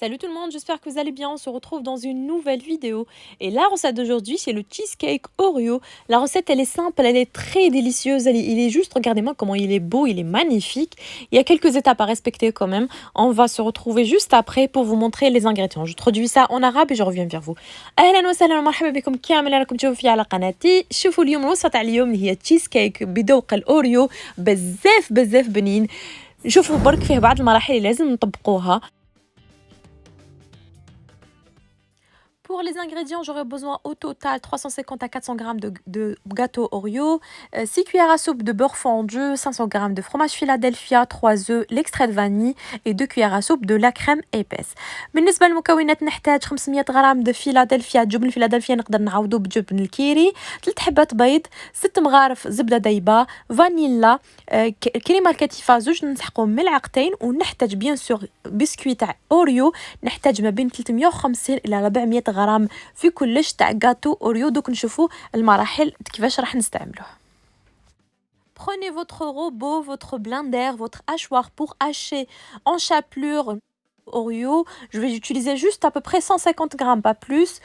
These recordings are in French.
Salut tout le monde, j'espère que vous allez bien. On se retrouve dans une nouvelle vidéo. Et la recette d'aujourd'hui, c'est le cheesecake Oreo. La recette, elle est simple, elle est très délicieuse. Il est juste, regardez-moi comment il est beau, il est magnifique. Il y a quelques étapes à respecter quand même. On va se retrouver juste après pour vous montrer les ingrédients. Je traduis ça en arabe et je reviens vers vous. أهلا وسهلا ومرحبا بكم كامل راكم تشوفوا فيا على قناتي. شوفوا اليوم الوصفة تاع اليوم اللي هي تشيز بذوق الأوريو بزاف بزاف بنين. شوفوا برك فيه بعض المراحل اللي لازم نطبقوها. Pour les ingrédients, j'aurai besoin au total 350 à 400 g de gâteau Oreo, 6 cuillères à soupe de beurre fondu, 500 g de fromage Philadelphia, 3 œufs, l'extrait de vanille et 2 cuillères à soupe de la crème épaisse. بالنسبة للمكونات نحتاج 500 غرام de فيلادلفيا، جبن الفيلادلفيا نقدر نعوضو بجبن الكيري، 3 حبات بيض، 6 مغارف زبدة دايبة، فانيلا، كريمة الكتيفة زوج نسحقهم ملعقتين، ونحتاج بيان سور بسكويت تاع اوريو نحتاج ما بين 350 الى 400 غرام في كلش تاع غاتو اوريو. دوك نشوفوا المراحل كيفاش راح نستعملوه. Prenez votre robot, votre blender, votre hachoir pour hacher en chapelure Oreo. Je vais utiliser juste à peu près 150 grammes, pas plus.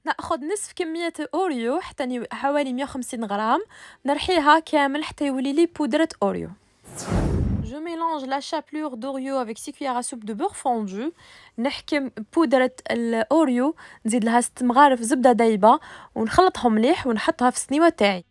ناخذ نصف كمية أوريو حوالي 150 غرام، نرحيها كامل حتى يولي لي بودرة أوريو. Je mélange la chapelure d'Oreo avec 6 cuillères à soupe de beurre fondu. نحكم بودرة الأوريو، نزيد لها 6 مغارف زبدة دايبة ونخلطهم مليح ونحطها في السنيوة تاعي.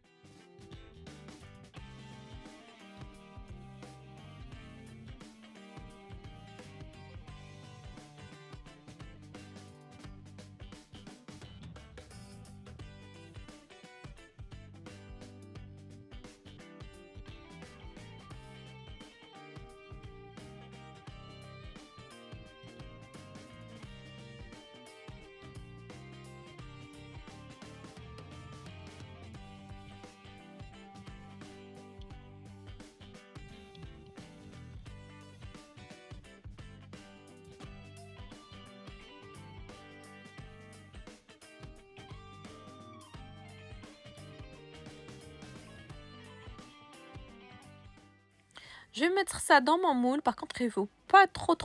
Je vais mettre ça dans mon moule. Par contre, il ne faut pas trop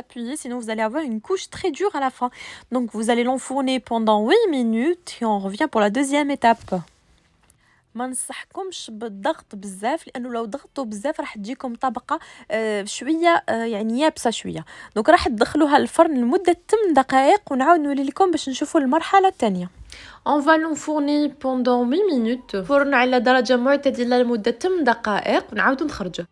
appuyer, sinon vous allez avoir une couche très dure à la fin. Donc, vous allez l'enfourner pendant 8 minutes et on revient pour la deuxième étape. ما نصحكمش بالضغط بزاف، لانه لو ضغطوا بزاف راح تجيكم طبقه شويه يعني يابسه شويه. دونك راح تدخلوها الفرن لمده 8 دقائق ونعاود نولي لكم باش نشوفوا المرحله الثانيه. On va l'enfourner pendant 8 minutes. فرن على درجه معتدله لمده 8 دقائق ونعاودوا نخرجوه.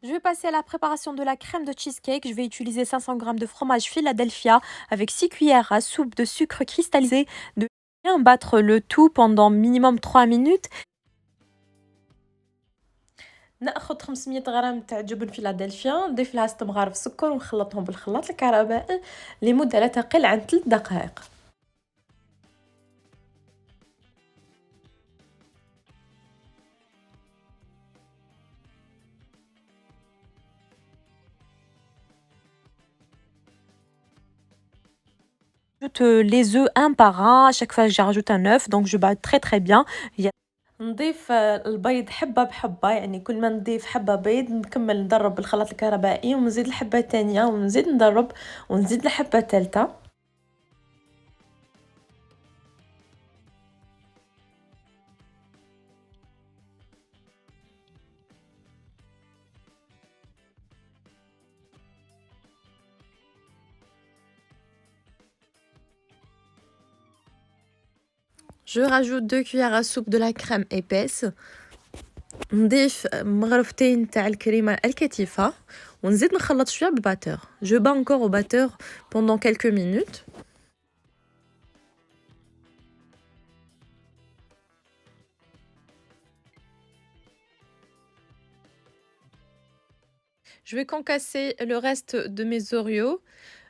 Je vais passer à la préparation de la crème de cheesecake. Je vais utiliser 500 g de fromage Philadelphia avec 6 cuillères à soupe de sucre cristallisé. De bien battre le tout pendant minimum 3 minutes. ناخذ 500 غرام تاع جبن فيلادلفيا، نضيف لها 6 مغارف سكر ونخلطهم بالخلاط الكهربائي لمدة لا تقل عن 3 دقائق. Les œufs un par un. À chaque fois je rajoute un œuf, donc je bats très bien. نضيف البيض حبة بحبة، يعني كل ما نضيف حبة بيض نكمل نضرب بالخلاط الكهربائي ونزيد الحبة الثانية ونزيد نضرب ونزيد الحبة الثالثة. Je rajoute 2 cuillères à soupe de la crème épaisse. نضيف مغرفتين تاع الكريمة الكتيفة ونزيد نخلط شوية بالباتور. Je bats encore au batteur pendant quelques minutes. Je vais concasser le reste de mes Oreos.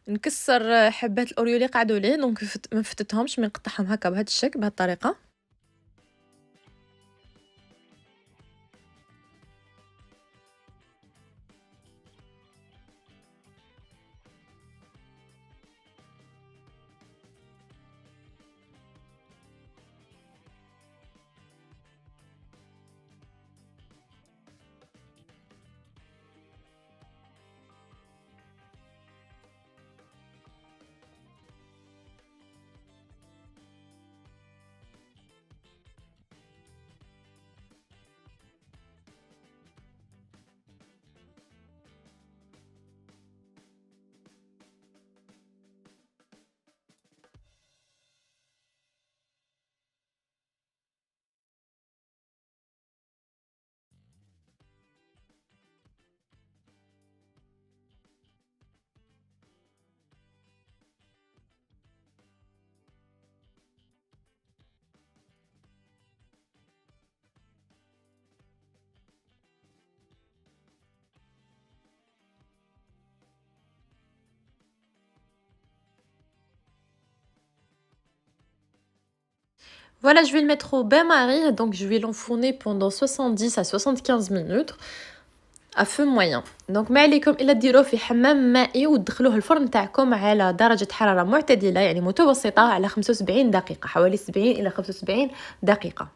نكسّر حبّات الأوريو اللي قعدوا ليه، دونك ما فتّتهمش مي نقطّعهم هكا بهاد الشكل، بهاد الطريقة. Voilà, je vais le mettre au bain-marie, donc je vais l'enfourner pendant 70 à 75 minutes à feu moyen. Donc ما عليكم إلا ديروه في حمام مائي وتدخلوه الفرن تاعكم على درجة حرارة معتدلة يعني متوسطة على 75 دقيقة، حوالي 70 إلى 75 دقيقة.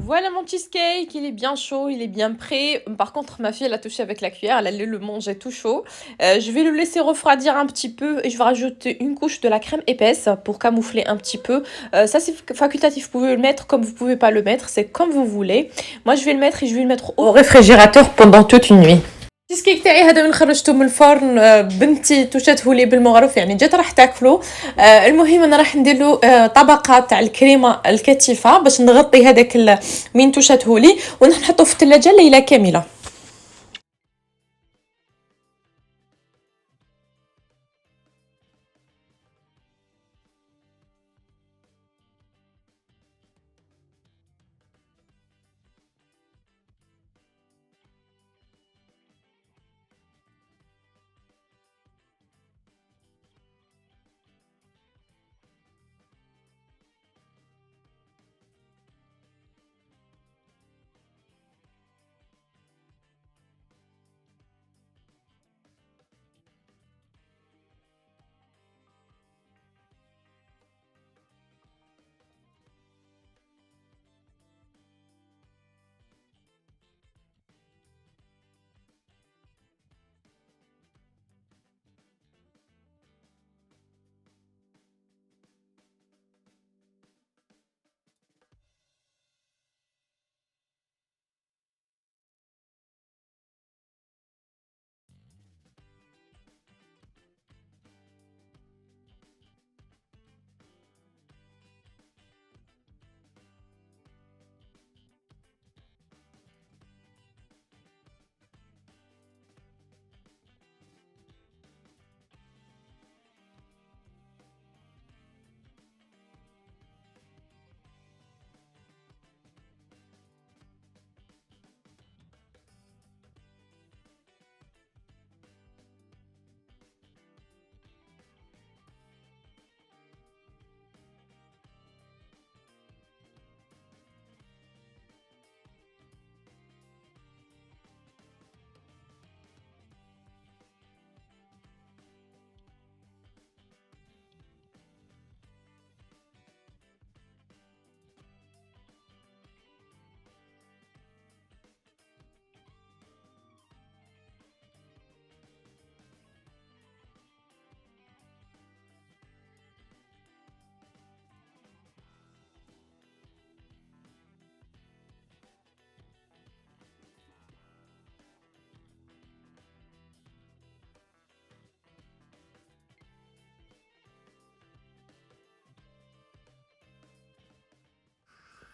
Voilà mon cheesecake, il est bien chaud, il est bien prêt. Par contre, ma fille, elle a touché avec la cuillère, elle allait le manger tout chaud. Je vais le laisser refroidir un petit peu et je vais rajouter une couche de la crème épaisse pour camoufler un petit peu. Ça, c'est facultatif, vous pouvez le mettre comme vous pouvez pas le mettre, c'est comme vous voulez. Moi, je vais le mettre et je vais le mettre au réfrigérateur pendant toute une nuit. التشيز تاعي هذا من خرجته من الفرن بنتي توشته لي بالمغرف يعني جات راح تاكلو المهم انا راح ندير له طبقه تاع الكريمه الكثيفه باش نغطي هذاك من توشته لي ونحطه في الثلاجه ليله كامله.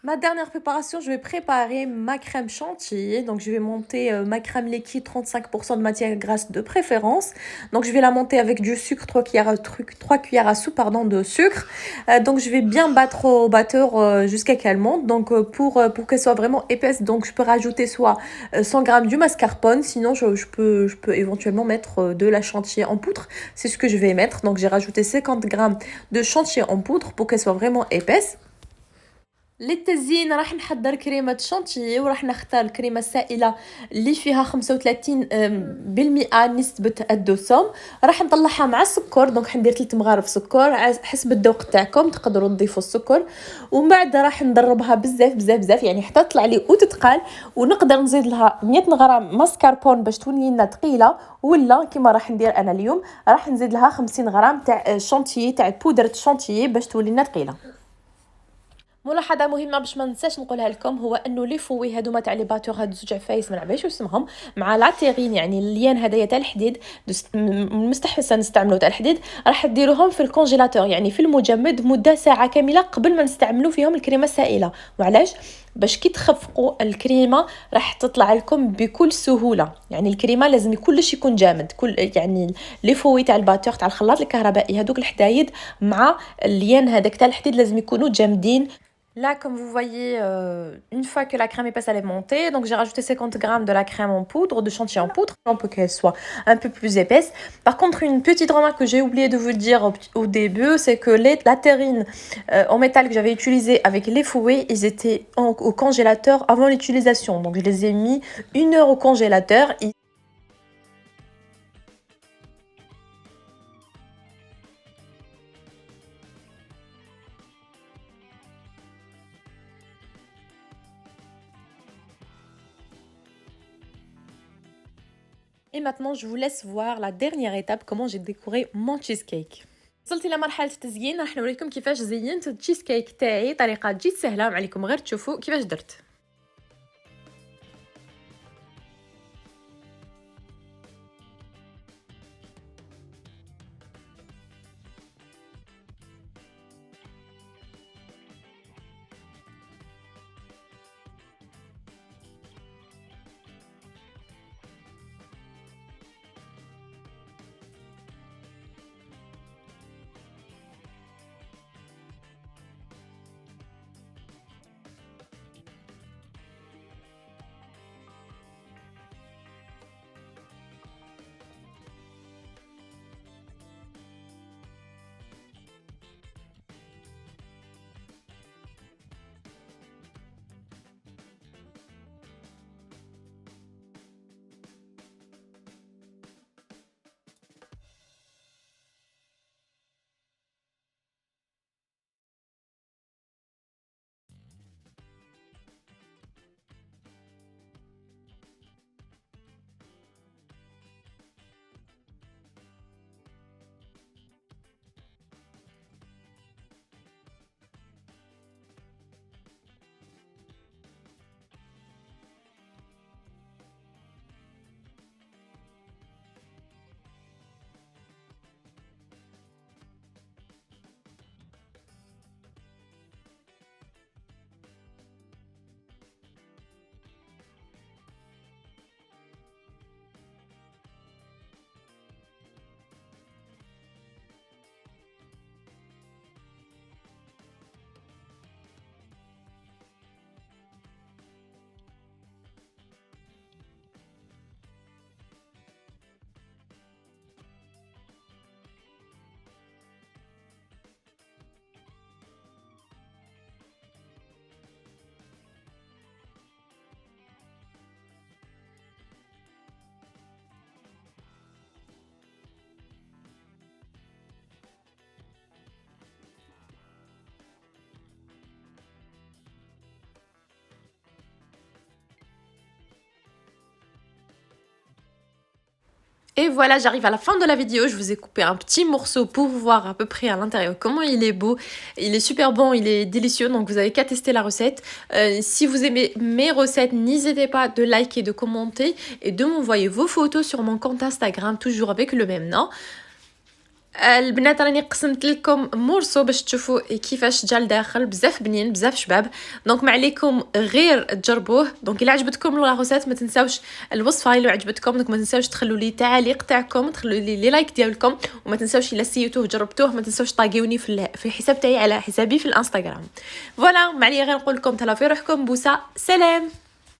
Ma dernière préparation, je vais préparer ma crème chantilly. Donc, je vais monter ma crème liquide, 35% de matière grasse de préférence. Donc, je vais la monter avec du sucre, 3 cuillères à soupe pardon, de sucre. Donc, je vais bien battre au batteur jusqu'à qu'elle monte. Donc, pour qu'elle soit vraiment épaisse, donc je peux rajouter soit 100 grammes du mascarpone. Sinon, je peux éventuellement mettre de la chantilly en poudre. C'est ce que je vais mettre. Donc, j'ai rajouté 50 grammes de chantilly en poudre pour qu'elle soit vraiment épaisse. للتزيين راح نحضر كريمة شانتيي وراح نختار الكريمة السائلة اللي فيها 35 بالمئة نسبة الدسم. راح نطلعها مع السكر، دونك حندير 3 مغارف سكر حسب الذوق تاعكم، تقدروا تضيفوا السكر. ومن بعد راح نضربها بزاف بزاف بزاف يعني حتى تطلع لي وتتقال. ونقدر نزيد لها 100 غرام ماسكاربون باش تولي لنا ثقيله، ولا كيما راح ندير انا اليوم راح نزيد لها 50 غرام تاع شانتيي تاع بودره شانتيي باش تولي لنا ثقيله. ملاحظه مهمه باش ما ننساش نقولها لكم، هو انه لي فوي هذوما تاع لي باتور هادو زوج عفايس ما نعرفش اسمهم مع لاتيرين يعني اللين هدايا تاع الحديد مستحسن نستعملوا تاع الحديد، راح ديروهم في الكونجيلاتور يعني في المجمد مده ساعه كامله قبل ما نستعملوا فيهم الكريمه السائله. وعلاش؟ باش كي تخفقوا الكريمه راح تطلع لكم بكل سهوله. يعني الكريمه لازم كلش يكون جامد، كل يعني لي فوي تاع الباتور تاع الخلاط الكهربائي هذوك الحدايد مع اللين هذاك تاع الحديد لازم يكونوا جامدين. Là, comme vous voyez, une fois que la crème épaisse elle est montée, donc j'ai rajouté 50 grammes de la crème en poudre, de chantilly en poudre, pour qu'elle soit un peu plus épaisse. Par contre, une petite remarque que j'ai oublié de vous dire au début, c'est que la terrine en métal que j'avais utilisé avec les fouets, ils étaient au congélateur avant l'utilisation. Donc je les ai mis 1 heure au congélateur. Et maintenant, je vous laisse voir la dernière étape, comment j'ai décoré mon cheesecake. وصلت الى مرحله التزيين، راح نوريكم كيفاش زينت التشيز كيك تاعي. طريقه جد سهله، ما عليكم غير تشوفوا كيفاش درت. Et voilà, j'arrive à la fin de la vidéo. Je vous ai coupé un petit morceau pour voir à peu près à l'intérieur comment il est beau. Il est super bon, il est délicieux, donc vous avez qu'à tester la recette. Si vous aimez mes recettes, n'hésitez pas de liker, de commenter et de m'envoyer vos photos sur mon compte Instagram, toujours avec le même nom. البنات راني قسمت لكم مورسو باش تشوفوا كيفاش جا لداخل، بزاف بنين بزاف شباب. دونك ما عليكم غير تجربوه. دونك الا عجبتكم لا روسيت ما تنساوش الوصفه الا عجبتكم، دونك ما تنساوش تخلوا لي تعليق تاعكم، تخلوا لي لايك ديالكم، وما تنساوش الا سيتوه جربتوه ما تنساوش طاغيوني في الحساب تاعي على حسابي في الانستغرام. فوالا ما عليا غير نقول لكم تهلاو في روحكم، بوسه، سلام.